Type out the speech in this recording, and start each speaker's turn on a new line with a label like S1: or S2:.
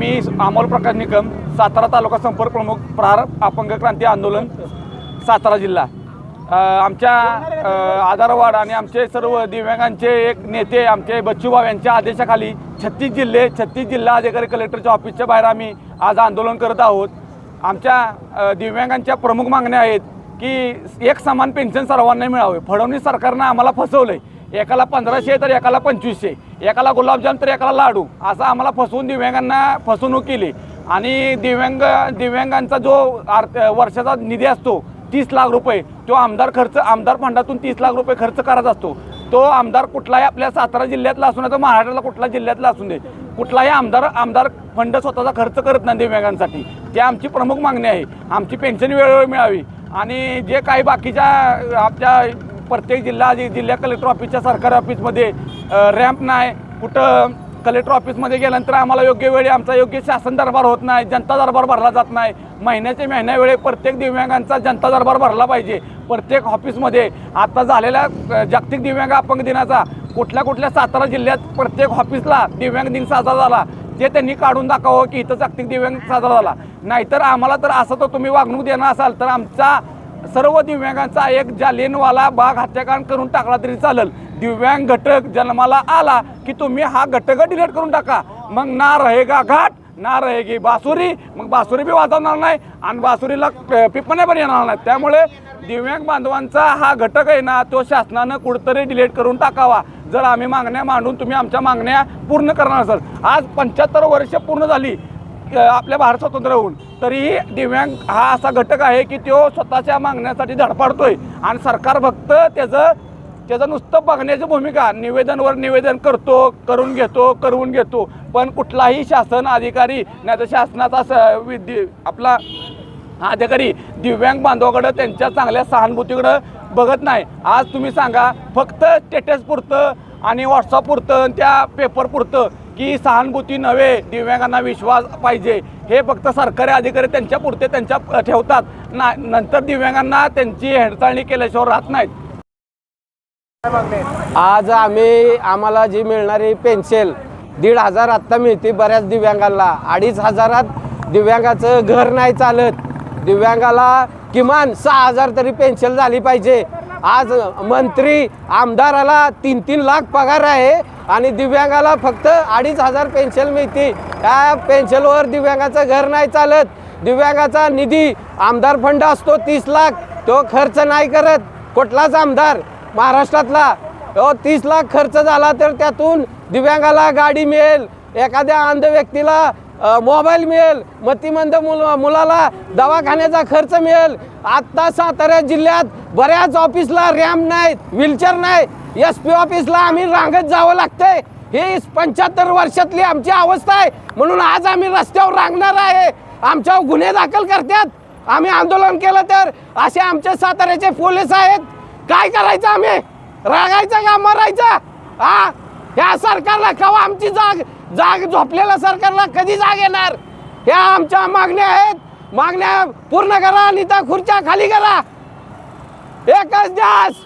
S1: मी अमोल प्रकाश निकम, सातारा तालुका संपर्क प्रमुख, प्रहार अपंग क्रांती आंदोलन, सातारा जिल्हा। आमच्या आधारवाड आणि आमचे सर्व दिव्यांगांचे एक नेते आमचे बच्चूभाऊ यांच्या आदेशाखाली 36 जिल्हा अधिकारी कलेक्टरच्या ऑफिसच्या बाहेर आम्ही आज आंदोलन करत आहोत। आमच्या दिव्यांगांच्या प्रमुख मागण्या आहेत की एक समान पेन्शन सर्वांना मिळावे। फडणवीस सरकारनं आम्हाला फसवलंय, एकाला 1500 तर एकाला 2500, एकाला गुलाबजाम तर एकाला लाडू, असं आम्हाला फसवून दिव्यांगांना फसवणूक केली। आणि दिव्यांगांचा जो वर्षाचा निधी असतो 30 लाख रुपये, तो आमदार फंडातून 30 लाख रुपये खर्च करत असतो। तो आमदार कुठलाही आपल्या सातारा जिल्ह्यातला असून तर महाराष्ट्राला कुठला जिल्ह्यातला असून दे, कुठलाही आमदार फंड स्वतःचा खर्च करत नाही दिव्यांगांसाठी। ते आमची प्रमुख मागणी आहे। आमची पेन्शन वेळोवेळी मिळावी आणि जे काही बाकीच्या आपल्या प्रत्येक जिल्हा कलेक्टर ऑफिसच्या सरकारी ऑफिसमध्ये रॅम्प नाही, कुठं कलेक्टर ऑफिसमध्ये गेल्यानंतर आम्हाला योग्य वेळी आमचा योग्य शासन दरबार होत नाही, जनता दरबार भरला जात नाही। महिन्या वेळे प्रत्येक दिव्यांगांचा जनता दरबार भरला पाहिजे। प्रत्येक ऑफिसमध्ये आता झालेल्या जागतिक दिव्यांग अपंग दिनाचा कुठल्या सातारा जिल्ह्यात प्रत्येक ऑफिसला दिव्यांग दिन साजरा झाला, ते त्यांनी काढून दाखवावं की इथं जागतिक दिव्यांग साजरा झाला। नाहीतर आम्हाला तर असं तर तुम्ही वागणूक देणार असाल तर आमचा सर्व दिव्यांगांचा एक जालियनवाला बाग हत्याकांड करून टाकला तरी चालेल। दिव्यांग घटक जन्माला आला की तुम्ही हा घटक डिलीट करून टाका, मग ना रहेगा घाट ना रहेगी बासुरी, मग बासुरी बी वाजवणार नाही आणि बासुरीला पिपण्या पण येणार नाही। त्यामुळे दिव्यांग बांधवांचा हा घटक आहे ना, तो शासनानं कुठंतरी डिलीट करून टाकावा। जर आम्ही मागण्या मांडून तुम्ही आमच्या मागण्या पूर्ण करणार असाल, आज 75 वर्ष पूर्ण झाली आपल्या भारत स्वतंत्र होऊन, तरीही दिव्यांग हा असा घटक आहे की तो स्वतःच्या मागण्यासाठी धडपडतोय आणि सरकार फक्त त्याचं नुसतं बघण्याची भूमिका, निवेदन करतो, करवून घेतो, पण कुठलाही शासन अधिकारी नाही तर शासनाचा आपला अधिकारी दिव्यांग बांधवाकडे त्यांच्या चांगल्या सहानुभूतीकडे बघत नाही। आज तुम्ही सांगा, फक्त स्टेटस पुरतं आणि व्हॉट्सअप पुरतं त्या पेपर पुरतं की सहानुभूती नव्हे, दिव्यांगांना विश्वास पाहिजे, हे फक्त सरकारी अधिकारी त्यांच्या पुरते त्यांच्या ठेवतात ना, नंतर दिव्यांगांना त्यांची हेळसाळणी केल्याशिवाय राहत नाहीत।
S2: आज आम्हाला जी मिळणारी पेन्शन 1500 आत्ता मिळते बऱ्याच दिव्यांगांना, 2500 दिव्यांगाचं घर नाही चालत, दिव्यांगाला किमान 6000 तरी पेन्शन झाली पाहिजे। आज मंत्री आमदाराला 3-3 लाख पगार आहे आणि दिव्यांगाला फक्त 2500 पेन्शन मिळते। त्या पेन्शनवर दिव्यांगाचं घर नाही चालत। दिव्यांगाचा निधी आमदार फंड असतो 30 लाख, तो खर्च नाही करत कुठलाच आमदार महाराष्ट्रातला। तो 30 लाख खर्च झाला तर त्यातून दिव्यांगाला गाडी मिळेल, एखाद्या अंध व्यक्तीला मोबाईल मिळेल, मतिमंद मुलाला दवाखान्याचा खर्च मिळेल। आत्ता सातारा जिल्ह्यात बऱ्याच ऑफिसला रॅम्प नाहीत, व्हीलचेअर नाही, SP ऑफिसला आम्ही रांगत जावं लागतंय। ही 75 वर्षातली आमची अवस्था आहे, म्हणून आज आम्ही रस्त्यावर रांगणार आहे। आमच्यावर गुन्हे दाखल करतात, आम्ही आंदोलन केलं तर असे आमचे साताऱ्याचे पोलीस आहेत। काय करायचं, आम्ही रागायचं का मरायचं? ह्या सरकारला कवा आमची जाग झोपलेल्या सरकारला कधी जाग येणार? ह्या आमच्या मागण्या आहेत, मागण्या पूर्ण करा आणि त्या खुर्च्या खाली करा। एकच दिवस